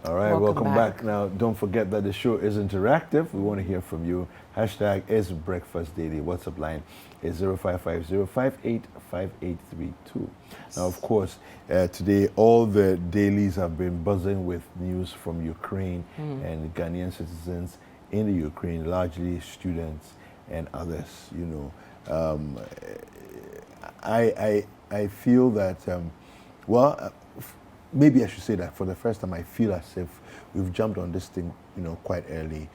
All right, welcome back. Now, don't forget that the show is interactive. We want to hear from you. Hashtag is Breakfast Daily. WhatsApp line is 0550585832. Now, of course, today all the dailies have been buzzing with news from Ukraine and Ghanaian citizens in the Ukraine, largely students and others. You know, I feel that maybe I should say that for the first time, I feel as if we've jumped on this thing, you know, quite early,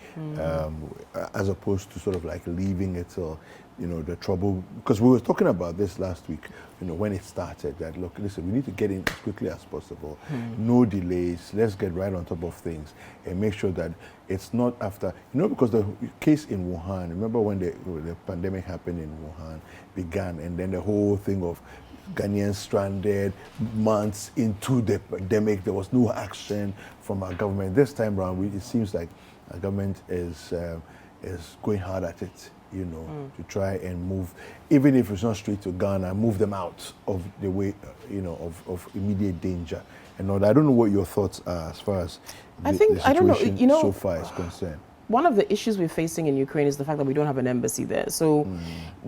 as opposed to sort of like leaving it till, you know, the trouble. Because we were talking about this last week, you know, when it started, that look, listen, we need to get in as quickly as possible. No delays. Let's get right on top of things and make sure that it's not after, you know, because the case in Wuhan, remember when the pandemic happened in Wuhan began, and then the whole thing of Ghanaians stranded months into the pandemic. There was no action from our government. This time around, it seems like our government is going hard at it, you know, to try and move, even if it's not straight to Ghana, move them out of the way, you know, of immediate danger. And all that. I don't know what your thoughts are as far as the situation so far is concerned. One of the issues we're facing in Ukraine is the fact that we don't have an embassy there. So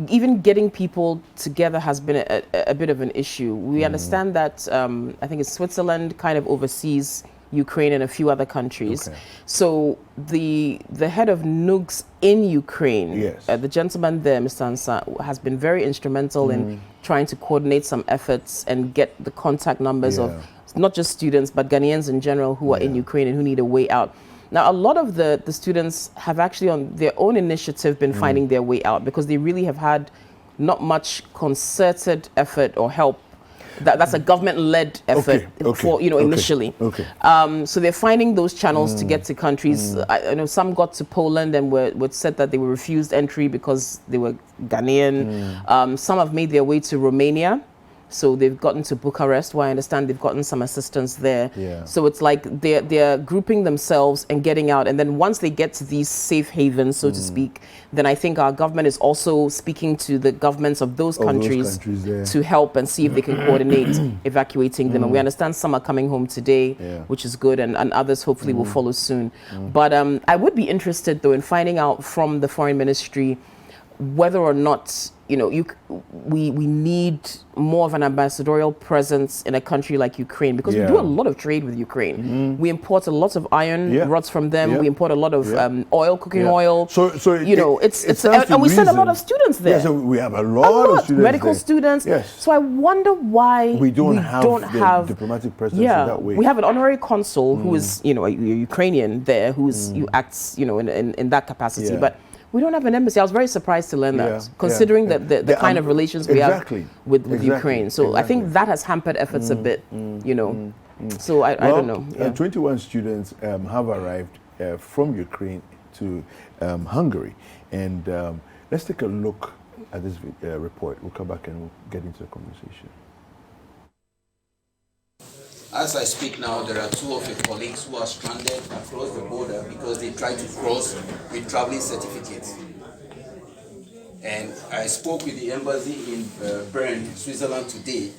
even getting people together has been a bit of an issue. We understand that I think it's Switzerland kind of oversees Ukraine and a few other countries. Okay. So the head of NUGS in Ukraine, the gentleman there, Mr. Ansa, has been very instrumental in trying to coordinate some efforts and get the contact numbers of not just students, but Ghanaians in general who are in Ukraine and who need a way out. Now, a lot of the students have actually on their own initiative been finding their way out because they really have had not much concerted effort or help. That's a government-led effort for, you know, initially. So they're finding those channels to get to countries. I know some got to Poland and were said that they were refused entry because they were Ghanaian. Some have made their way to Romania. So they've gotten to Bucharest, where I understand they've gotten some assistance there. So it's like they're grouping themselves and getting out. And then once they get to these safe havens, so to speak, then I think our government is also speaking to the governments of those countries to help and see if they can coordinate evacuating them. And we understand some are coming home today, which is good, and others hopefully will follow soon. But I would be interested, though, in finding out from the Foreign Ministry whether or not, you know, we need more of an ambassadorial presence in a country like Ukraine, because we do a lot of trade with Ukraine. We import a lot of iron rods from them. We import a lot of oil, cooking oil. So you know, and we send a lot of students there. So we have a lot of students, medical students. So I wonder why we don't have diplomatic presence in that way. We have an honorary consul who is, you know, a Ukrainian there, who acts, you know, in that capacity, but we don't have an embassy. I was very surprised to learn that, considering the kind of relations we have with Ukraine. So I think that has hampered efforts a bit, you know. So I don't know. 21 students have arrived from Ukraine to Hungary. And let's take a look at this report. We'll come back and we'll get into the conversation. As I speak now, there are two of your colleagues who are stranded across the border because they tried to cross with traveling certificates. And I spoke with the embassy in Bern, Switzerland today,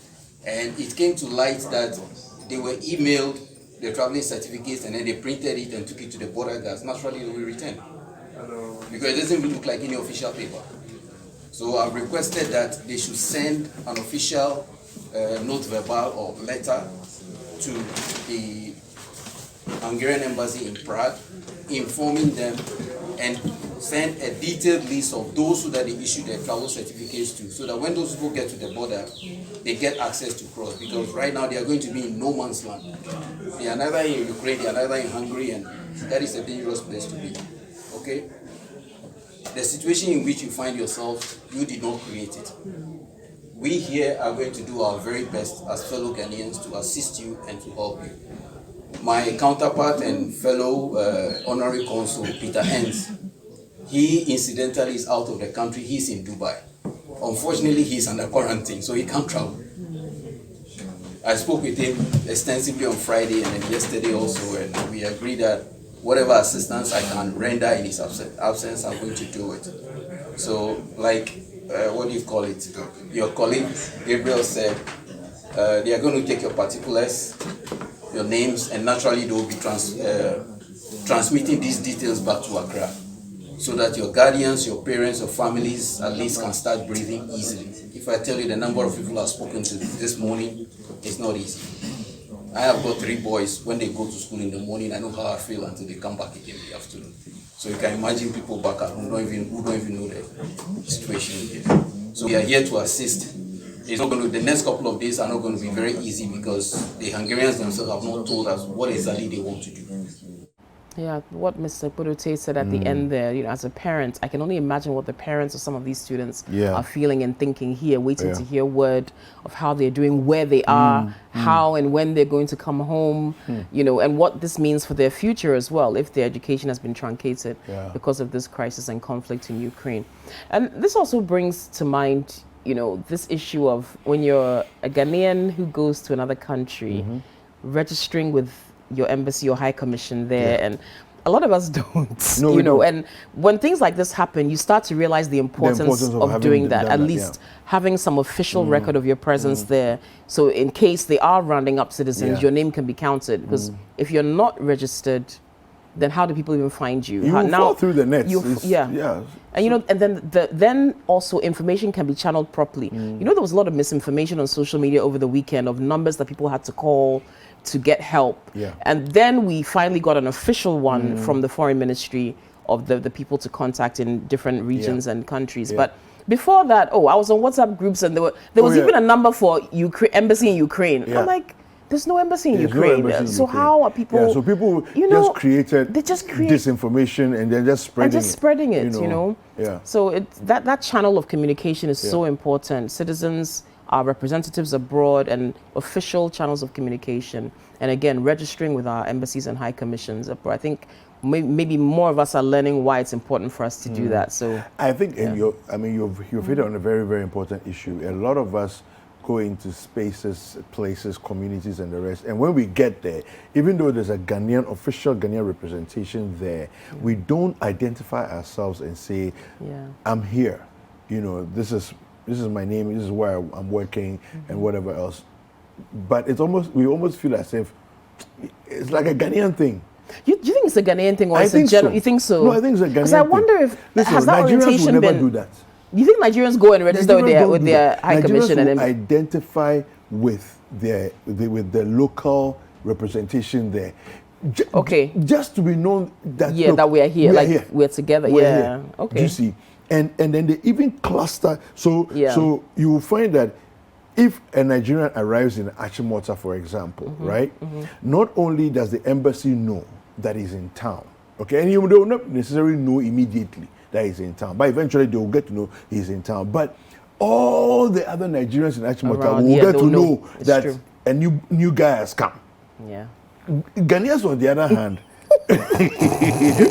and it came to light that they were emailed the traveling certificates and then they printed it and took it to the border guards. Naturally, they will return. Because it doesn't look like any official paper. So I've requested that they should send an official note verbal or letter to the Hungarian embassy in Prague, informing them and send a detailed list of those who that they issued their travel certificates to, so that when those people get to the border, they get access to cross. Because right now they are going to be in no man's land. They are neither in Ukraine, they are neither in Hungary, and that is a dangerous place to be. Okay? The situation in which you find yourself, you did not create it. We here are going to do our very best as fellow Ghanaians to assist you and to help you. My counterpart and fellow honorary consul, Peter Hens, he incidentally is out of the country. He's in Dubai. Unfortunately, he's under quarantine, so he can't travel. I spoke with him extensively on Friday and then yesterday also, and we agreed that whatever assistance I can render in his absence, I'm going to do it. So, like, what do you call it? Your colleague Gabriel said, they are going to take your particulars your names, and naturally they will be transmitting these details back to Accra, so that your guardians, your parents, your families at least can start breathing easily. If I tell you the number of people I've spoken to this morning, it's not easy. I have got 3 boys. When they go to school in the morning, I know how I feel until they come back again in the afternoon. So you can imagine people back at home who don't even know the situation here. So we are here to assist. It's not going to, the next couple of days are not going to be very easy because the Hungarians themselves have not told us what exactly they want to do. Yeah, what Mr. Pudote said at the end there, as a parent, I can only imagine what the parents of some of these students are feeling and thinking here, waiting to hear word of how they're doing, where they are, how and when they're going to come home, and what this means for their future as well, if their education has been truncated because of this crisis and conflict in Ukraine. And this also brings to mind, this issue of when you're a Ghanaian who goes to another country, registering with your embassy or high commission there, and a lot of us don't, and when things like this happen, you start to realize the importance of doing that, at least having some official record of your presence there, so in case they are rounding up citizens, your name can be counted, because if you're not registered, then how do people even find you? You fall through the nets. And and then also information can be channeled properly. There was a lot of misinformation on social media over the weekend of numbers that people had to call to get help. And then we finally got an official one from the foreign ministry of the people to contact in different regions and countries. But before that, I was on WhatsApp groups and there was even a number for embassy in Ukraine. I'm like, there's no embassy in Ukraine. So how are people? So people just created disinformation and they're just spreading it. So that channel of communication is so important. Citizens, our representatives abroad, and official channels of communication. And again, registering with our embassies and high commissions abroad. I think maybe more of us are learning why it's important for us to do that. So I think you've hit on a very, very important issue. A lot of us go into spaces, places, communities, and the rest. And when we get there, even though there's a official Ghanaian representation there, we don't identify ourselves and say, I'm here. This is my name, this is where I'm working, and whatever else. But we almost feel as if it's like a Ghanaian thing. You think it's a Ghanaian thing, or is it general? You think so? No, I think it's a Ghanaian thing. Because I wonder if has that Nigerians orientation will never been? Do that. You think Nigerians go and register with their high commission and identify with the local representation there? Just to be known that that we are here, we're together. We're here. Okay. Do you see? And then they even cluster. So you will find that if a Nigerian arrives in Achimota, for example, right? Not only does the embassy know that he's in town, and they will not necessarily know immediately that he's in town, but eventually they will get to know he's in town. But all the other Nigerians in Achimota will get to know that a new guy has come. Ghanaians, on the other hand,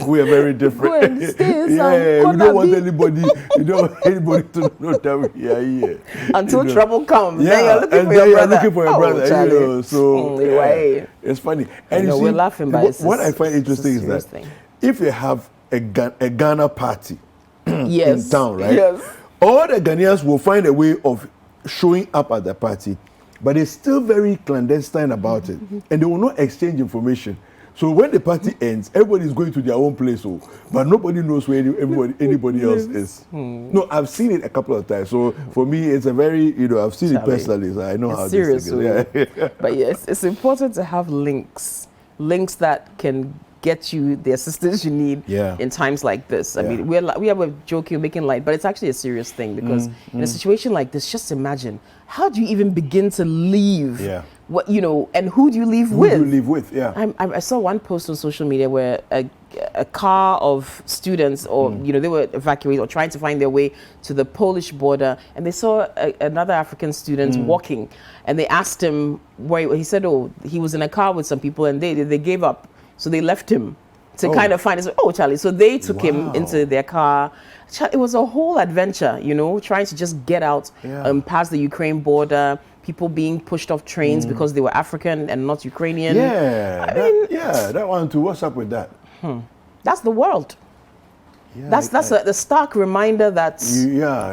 we are very different. We don't want anybody. We don't want anybody to know that we are here until trouble comes. Then you're looking for your brother. Looking for your brother. So it's funny. And we're laughing, but what I find interesting is that if you have a Ghana party in town, right? All the Ghanaians will find a way of showing up at the party, but they're still very clandestine about it, and they will not exchange information. So when the party ends, everybody is going to their own place, but nobody knows where anybody else is. No, I've seen it a couple of times. So for me, it's a very, I've seen it personally, so I know how this thing is. But yes, it's important to have links that can get you the assistance you need in times like this. I mean, we are joking, making light, but it's actually a serious thing, because in a situation like this, just imagine, how do you even begin to leave? What and who do you leave with? Who do you live with? I saw one post on social media where a car of students, or they were evacuated or trying to find their way to the Polish border, and they saw another African student walking, and they asked him where he said, he was in a car with some people, and they gave up. So they left him to kind of find his way. Charlie. So they took him into their car. It was a whole adventure, trying to just get out past the Ukraine border, people being pushed off trains because they were African and not Ukrainian. That one too. What's up with that? That's the world. That's the stark reminder that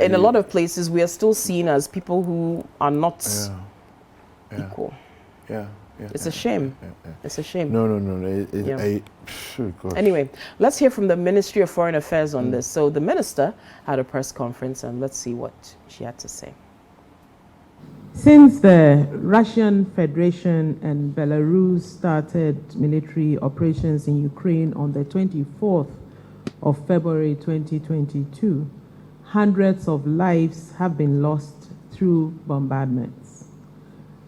in a lot of places we are still seen as people who are not equal. It's a shame. It's a shame. No. Anyway, let's hear from the Ministry of Foreign Affairs on this. So the minister had a press conference, and let's see what she had to say. Since the Russian Federation and Belarus started military operations in Ukraine on the 24th of February 2022, hundreds of lives have been lost through bombardments.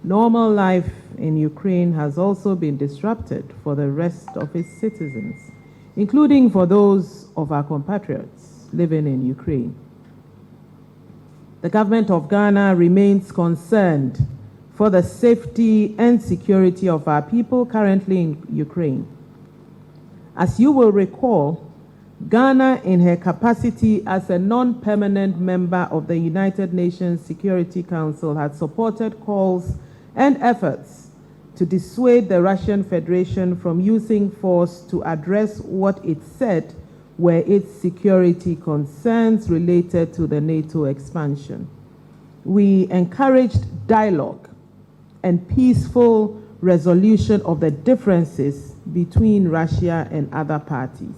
Normal life in Ukraine has also been disrupted for the rest of its citizens, including for those of our compatriots living in Ukraine. The Government of Ghana remains concerned for the safety and security of our people currently in Ukraine. As you will recall, Ghana, in her capacity as a non-permanent member of the United Nations Security Council, had supported calls and efforts to dissuade the Russian Federation from using force to address what it said were its security concerns related to the NATO expansion. We encouraged dialogue and peaceful resolution of the differences between Russia and other parties.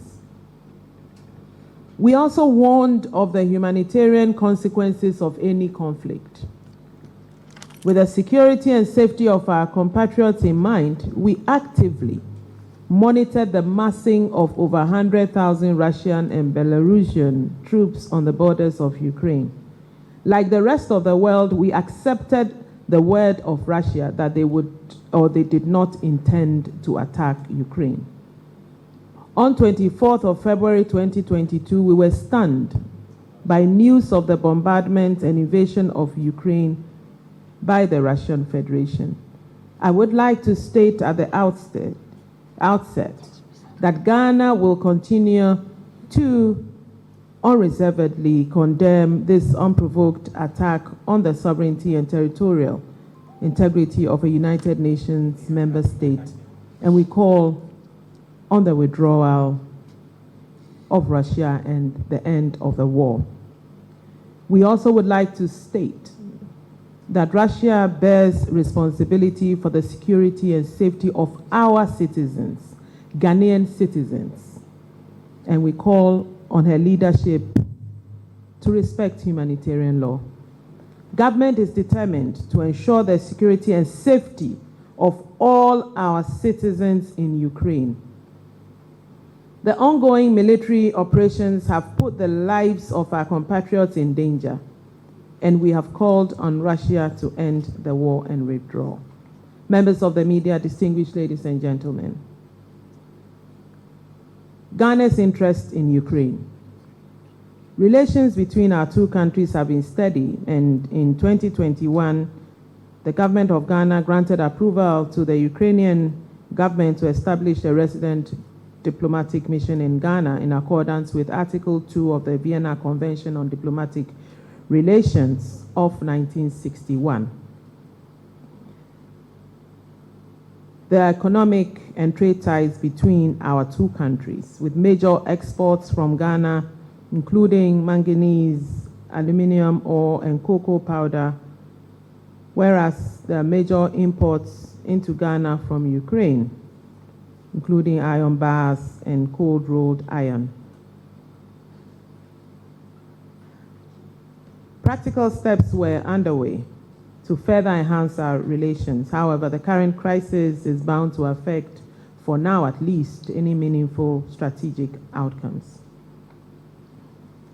We also warned of the humanitarian consequences of any conflict. With the security and safety of our compatriots in mind, we actively monitored the massing of over 100,000 Russian and Belarusian troops on the borders of Ukraine. Like the rest of the world, we accepted the word of Russia that they would or they did not intend to attack Ukraine. On 24th of February 2022, we were stunned by news of the bombardment and invasion of Ukraine by the Russian Federation. I would like to state at the outset that Ghana will continue to unreservedly condemn this unprovoked attack on the sovereignty and territorial integrity of a United Nations member state, and we call on the withdrawal of Russia and the end of the war. We also would like to state that Russia bears responsibility for the security and safety of our citizens, Ghanaian citizens, and we call on her leadership to respect humanitarian law. Government is determined to ensure the security and safety of all our citizens in Ukraine. The ongoing military operations have put the lives of our compatriots in danger, and we have called on Russia to end the war and withdraw. Members of the media, distinguished ladies and gentlemen, Ghana's interest in Ukraine. Relations between our two countries have been steady, and in 2021, the Government of Ghana granted approval to the Ukrainian government to establish a resident diplomatic mission in Ghana in accordance with Article 2 of the Vienna Convention on Diplomatic Relations of 1961. The economic and trade ties between our two countries, with major exports from Ghana, including manganese, aluminum ore, and cocoa powder, whereas there are major imports into Ghana from Ukraine, including iron bars and cold-rolled iron. Practical steps were underway to further enhance our relations. However, the current crisis is bound to affect, for now at least, any meaningful strategic outcomes.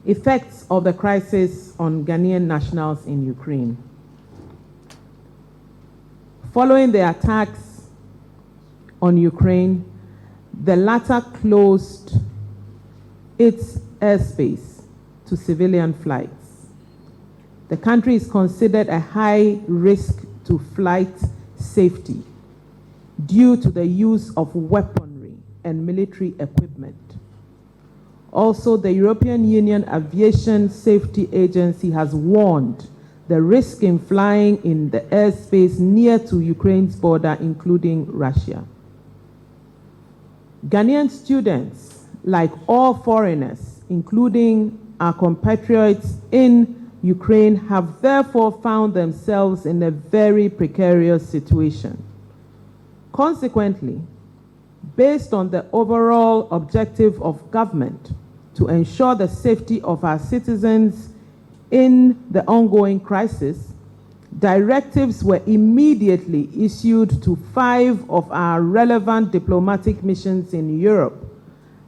Effects of the crisis on Ghanaian nationals in Ukraine. Following the attacks on Ukraine, the latter closed its airspace to civilian flights. The country is considered a high risk to flight safety due to the use of weaponry and military equipment. Also, the European Union Aviation Safety Agency has warned the risk in flying in the airspace near to Ukraine's border, including Russia. Ghanaian students, like all foreigners, including our compatriots in Ukraine, have therefore found themselves in a very precarious situation. Consequently, based on the overall objective of government to ensure the safety of our citizens in the ongoing crisis, directives were immediately issued to 5 of our relevant diplomatic missions in Europe,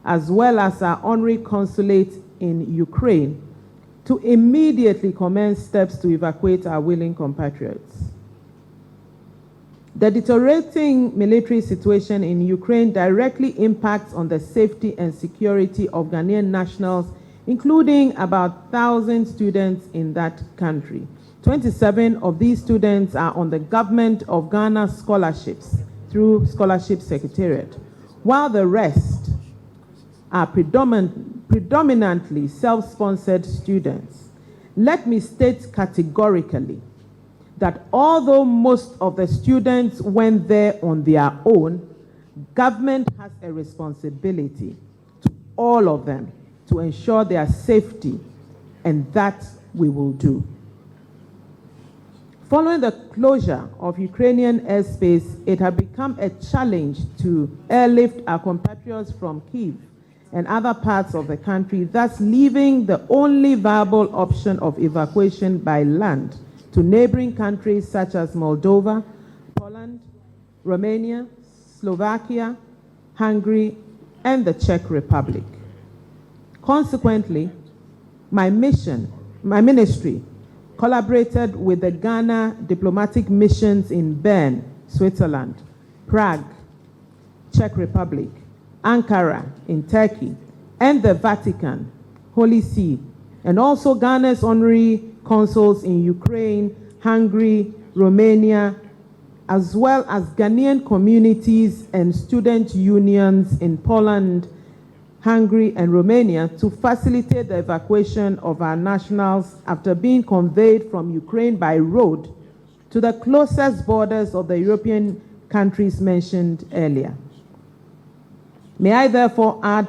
as well as our honorary consulate in Ukraine, to immediately commence steps to evacuate our willing compatriots. The deteriorating military situation in Ukraine directly impacts on the safety and security of Ghanaian nationals, including about 1,000 students in that country. 27 of these students are on the Gov't of Ghana scholarships through Scholarship Secretariat, while the rest are predominantly self-sponsored students. Let me state categorically that although most of the students went there on their own, government has a responsibility to all of them to ensure their safety, and that we will do. Following the closure of Ukrainian airspace, it had become a challenge to airlift our compatriots from Kyiv and other parts of the country, thus leaving the only viable option of evacuation by land to neighboring countries such as Moldova, Poland, Romania, Slovakia, Hungary, and the Czech Republic. Consequently, my ministry collaborated with the Ghana diplomatic missions in Bern, Switzerland, Prague, Czech Republic, Ankara in Turkey, and the Vatican, Holy See, and also Ghana's honorary consuls in Ukraine, Hungary, Romania, as well as Ghanaian communities and student unions in Poland, Hungary, and Romania to facilitate the evacuation of our nationals after being conveyed from Ukraine by road to the closest borders of the European countries mentioned earlier. May I therefore add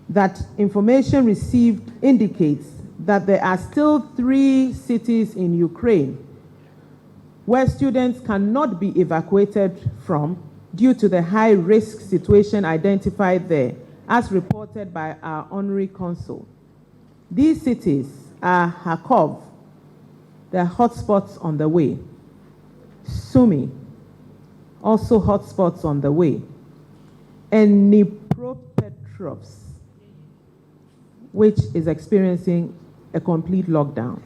that information received indicates that there are still 3 cities in Ukraine where students cannot be evacuated from due to the high-risk situation identified there, as reported by our honorary consul. These cities are Kharkov, the hotspots on the way, Sumy, also hotspots on the way, and Dnipropetrovsk, which is experiencing a complete lockdown.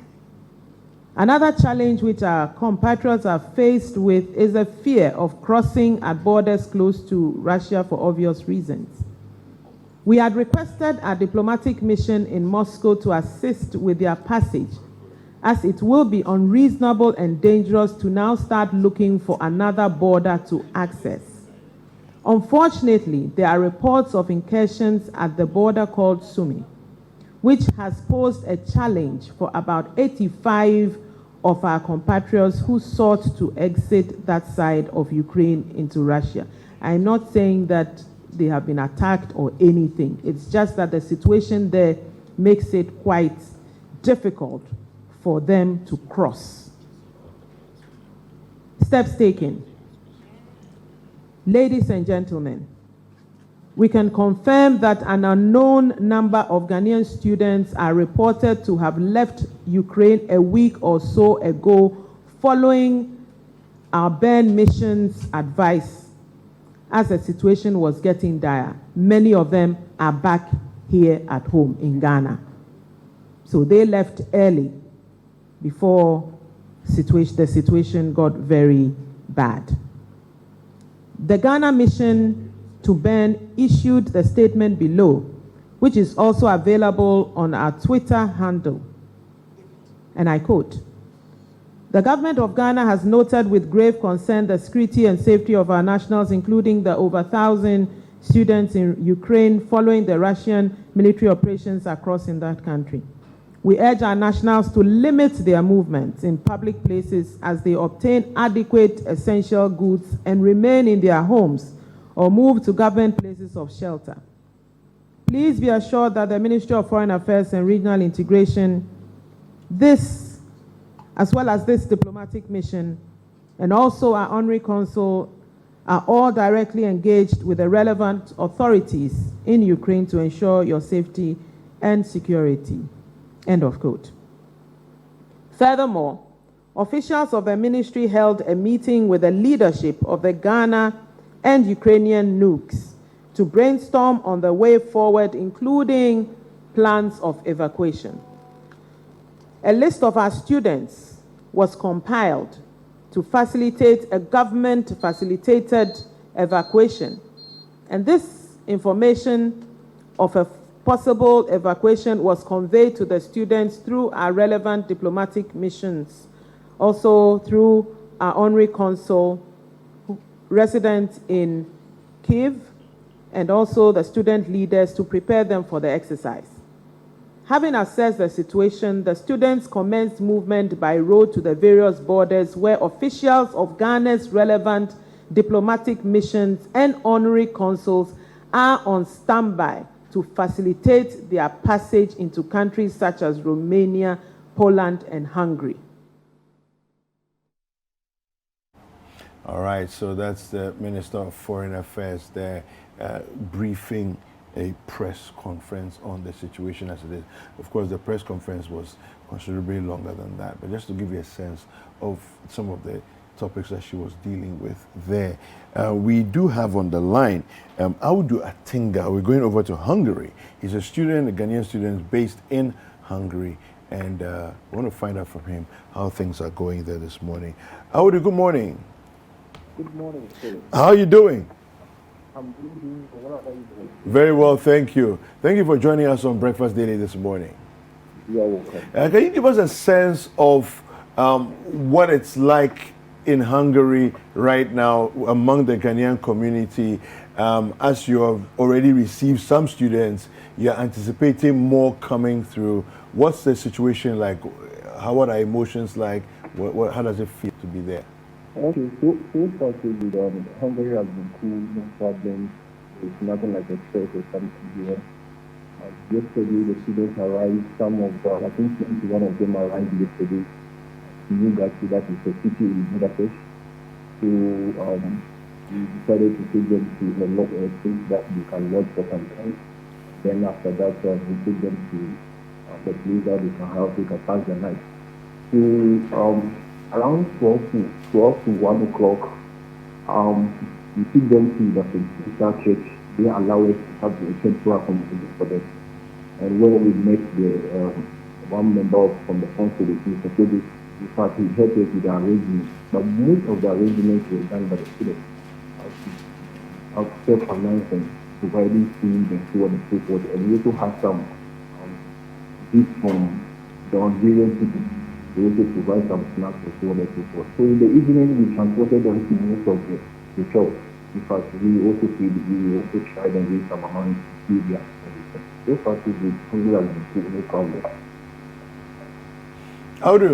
Another challenge which our compatriots are faced with is the fear of crossing at borders close to Russia for obvious reasons. We had requested our diplomatic mission in Moscow to assist with their passage, as it will be unreasonable and dangerous to now start looking for another border to access. Unfortunately, there are reports of incursions at the border called Sumy, which has posed a challenge for about 85 of our compatriots who sought to exit that side of Ukraine into Russia. I'm not saying that they have been attacked or anything. It's just that the situation there makes it quite difficult for them to cross. Steps taken. Ladies and gentlemen, we can confirm that an unknown number of Ghanaian students are reported to have left Ukraine a week or so ago following our Bern mission's advice as the situation was getting dire. Many of them are back here at home in Ghana. So they left early before the situation got very bad. The Ghana mission to Bern issued the statement below, which is also available on our Twitter handle. And I quote, "The Gov't of Ghana has noted with grave concern the security and safety of our nationals, including the over 1,000 students in Ukraine following the Russian military operations across in that country. We urge our nationals to limit their movements in public places as they obtain adequate essential goods and remain in their homes or move to government places of shelter. Please be assured that the Ministry of Foreign Affairs and Regional Integration, as well as this diplomatic mission, and also our honorary consul are all directly engaged with the relevant authorities in Ukraine to ensure your safety and security. End of quote. Furthermore, officials of the ministry held a meeting with the leadership of the Ghana and Ukrainian nukes to brainstorm on the way forward, including plans of evacuation. A list of our students was compiled to facilitate a government-facilitated evacuation. And this information of a possible evacuation was conveyed to the students through our relevant diplomatic missions, also through our honorary consul resident in Kyiv, and also the student leaders to prepare them for the exercise. Having assessed the situation, the students commenced movement by road to the various borders where officials of Ghana's relevant diplomatic missions and honorary consuls are on standby to facilitate their passage into countries such as Romania, Poland, and Hungary. All right, so that's the Minister of Foreign Affairs there briefing a press conference on the situation as it is. Of course, the press conference was considerably longer than that, but just to give you a sense of some of the topics that she was dealing with there. We do have on the line Audu Atinga. We're going over to Hungary. He's a student, a Ghanaian student based in Hungary, and we want to find out from him how things are going there this morning. Audu, good morning. Good morning, Philip. How are you doing? I'm doing well. How are you doing? Very well, thank you. Thank you for joining us on Breakfast Daily this morning. You're welcome. Can you give us a sense of what it's like in Hungary right now among the Ghanaian community? As you have already received some students, you're anticipating more coming through. What's the situation like? What are emotions like? How does it feel to be there? Okay, so far so good. Hungary has been cool, no problem. It's nothing like a stress or something here. Yesterday, the students arrived. Some of them, I think 21 of them arrived yesterday. In Ugati, that is the city in Budapest. So we decided to take them to a place that they can lodge for some time. Then after that, we take them to the place that they can pass the night. So around 12 to 1 o'clock, we took them to the Pentecostal church. They allow us to have a temporary accommodation for them. And when we met the one member from the consulate, Mr. Kobe, in fact, he helped us with the arrangements. But most of the arrangements were done by the students. Of self-financing, providing food and so on and so forth. And we also have some gifts from the Hungarian people. We also provide some snacks and so on and so forth. So in the evening, we transported them to most of the church. In fact, we also tried and raise some money to feed their everything. So far, so good. Hungary has been cool, no problem. How do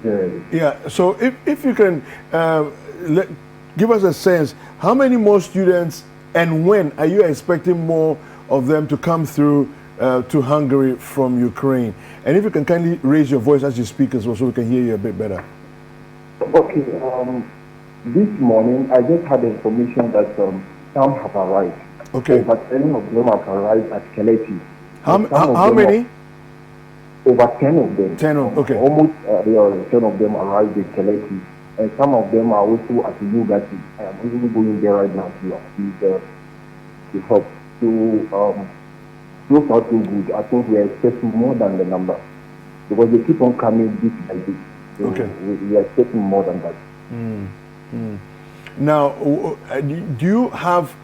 you? Yeah. So if you can give us a sense, how many more students and when are you expecting more of them to come through to Hungary from Ukraine? And if you can kindly raise your voice as you speak as well so we can hear you a bit better. Okay, this morning I just had information that some have arrived. Okay. Over 10 of them have arrived at Keleti. How many? Over 10 of them. 10 of, okay. Almost 10 of them arrived at Keleti. And some of them are also at Ugati. I am even going there right now to help. So far so good. I think we are expecting more than the number. Because they keep on coming bit by bit. So okay. We are expecting more than that. Now, do you have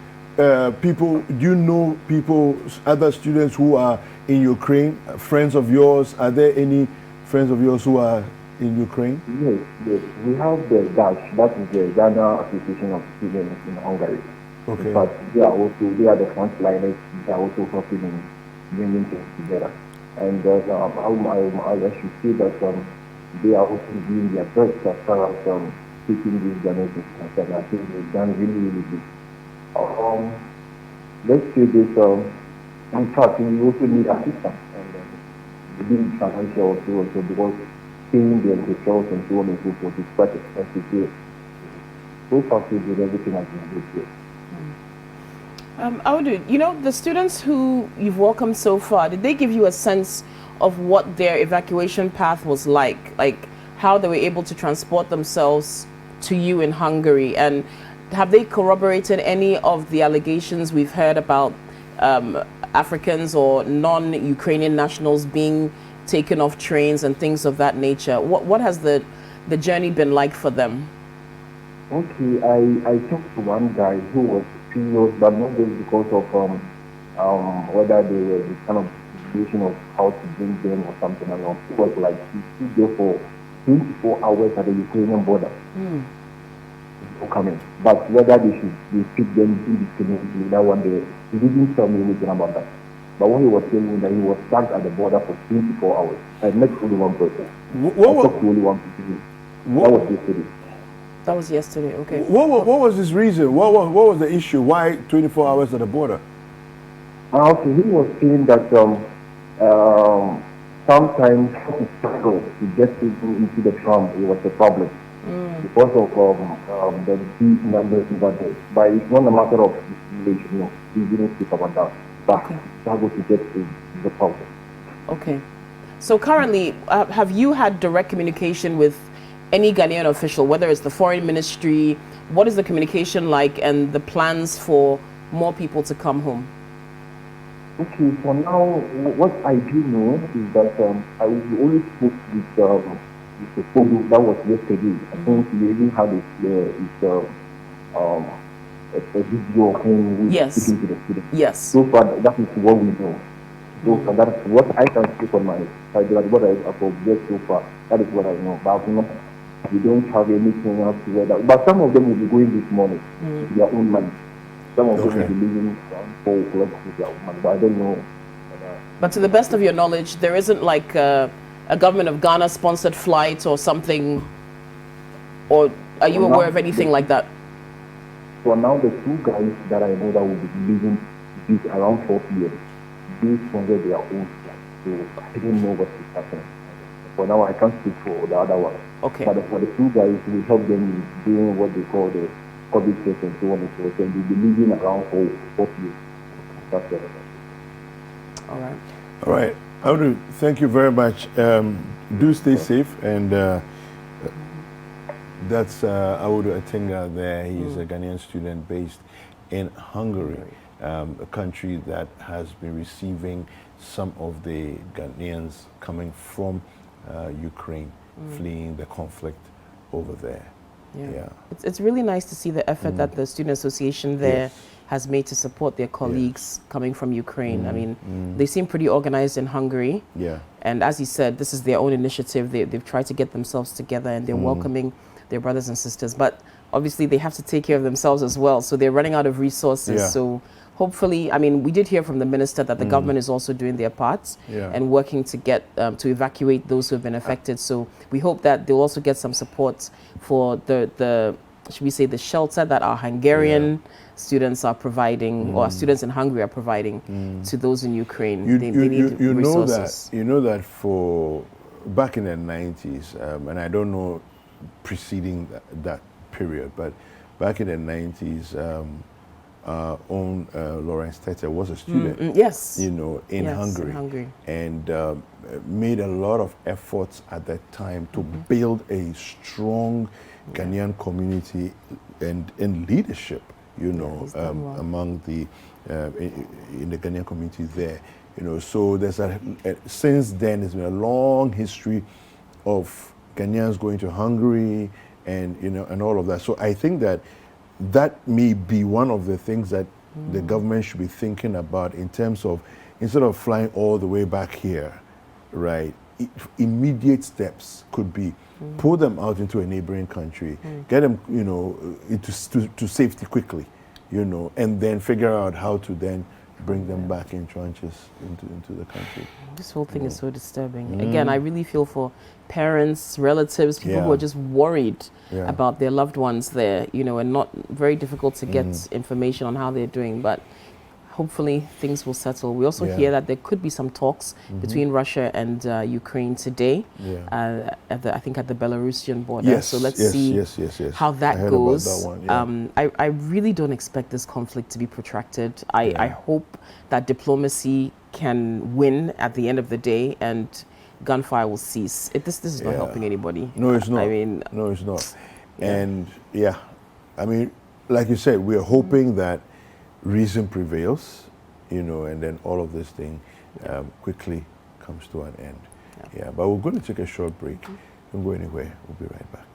people, do you know people, other students who are in Ukraine, friends of yours? Are there any friends of yours who are in Ukraine? Yes. We have the GASH, that is the Ghana Association of Students in Hungary. Okay. But they are the frontliners. They are also helping in bringing things together. And I should say that they are also doing their best as far as taking these Ghanaians into concern. I think they've done really, really good. Let's say this, in fact, we also need assistance. And we need financial also because paying the hotels and so on and so forth is quite expensive here. so far so good. Everything has been good here. Audu, you know, the students who you've welcomed so far, did they give you a sense of what their evacuation path was like how they were able to transport themselves to you in Hungary? And have they corroborated any of the allegations we've heard about Africans or non-Ukrainian nationals being taken off trains and things of that nature? What has the journey been like for them? Okay, I talked to one guy who was serious, but not just because of whether they were the kind of situation of how to bring them or something along. It was like he stood there for 24 hours at the Ukrainian border. Coming, but whether they pick them indiscriminately, that one day he didn't tell me anything about that. But what he was telling me that he was stuck at the border for 24 hours. I met only one person. I talked to only one person. That was yesterday. That was yesterday. Okay. What was his reason? What was the issue? Why 24 hours at the border? Okay, he was saying that sometimes he struggled to get people into the tram. It was a problem because of the key numbers over there. But it's not a matter of discrimination. No, he didn't speak about that. But he struggled to get to the problem. Okay. So currently, have you had direct communication with any Ghanaian official, whether it's the foreign ministry? What is the communication like and the plans for more people to come home? Okay, for now, what I do know is that I only spoke with the Fogo. That was yesterday. I think he even had a video of him speaking to the students. Yes. So far, that is what we know. So far, that's what I can speak on my side. That's what I've observed so far. That is what I know. But we don't have anything else to wear that. But some of them will be going this morning with their own money. Some of them will be leaving around 4 o'clock with their own money. But I don't know. But to the best of your knowledge, there isn't like a Gov't of Ghana sponsored flight or something, or are you aware of anything like that? For now, the 2 guys that I know that will be leaving this around 4 p.m. They sponsored their own flight. So I didn't know what is happening. For now, I can't speak for the other one. Okay. But for the 2 guys, we help them in doing what they call the COVID test and so on and so forth. And they'll be leaving around 4 p.m. That's what All right. All right. Audu, thank you very much. Do stay safe. And that's Audu Atinga there. He's a Ghanaian student based in Hungary, a country that has been receiving some of the Ghanaians coming from Ukraine, fleeing the conflict over there. Yeah. It's really nice to see the effort that the Student Association there has made to support their colleagues coming from Ukraine. I mean, they seem pretty organized in Hungary. Yeah. And as you said, this is their own initiative. They've tried to get themselves together and they're welcoming their brothers and sisters. But obviously they have to take care of themselves as well. So they're running out of resources. Yeah. So hopefully, I mean, we did hear from the minister that the government is also doing their parts and working to get to evacuate those who have been affected. So we hope that they'll also get some support for the should we say the shelter that our Hungarian students are providing, or our students in Hungary are providing to those in Ukraine. They need resources. You know that for back in the 90s, and I don't know preceding that period, but back in the 90s, our own Lawrence Tete was a student, yes, you know, in Hungary, and made a lot of efforts at that time to build a strong Ghanaian community and leadership, you know, among the in the Ghanaian community there, you know. So there's since then there's been a long history of Ghanaians going to Hungary and and all of that. So I think that may be one of the things that the government should be thinking about in terms of, instead of flying all the way back here, right? Immediate steps could be pull them out into a neighboring country, get them, to safety quickly, and then figure out how to then bring them back in tranches into the country. This whole thing is so disturbing. Again, I really feel for parents, relatives, people who are just worried about their loved ones there, and not very difficult to get information on how they're doing. But hopefully things will settle. We also Yeah. hear that there could be some talks between Russia and Ukraine today. Yeah. I think at the Belarusian border. Yes, So let's yes, see yes, yes, yes. how I that heard goes. about that one, yeah. I really don't expect this conflict to be protracted. I Yeah. hope that diplomacy can win at the end of the day and gunfire will cease. This is not Yeah. helping anybody. No, it's not. I mean, no, it's not. Yeah. And yeah, I mean, like you said, we're hoping that reason prevails, and then all of this thing quickly comes to an end. Yeah, but we're going to take a short break. Don't go anywhere. We'll be right back.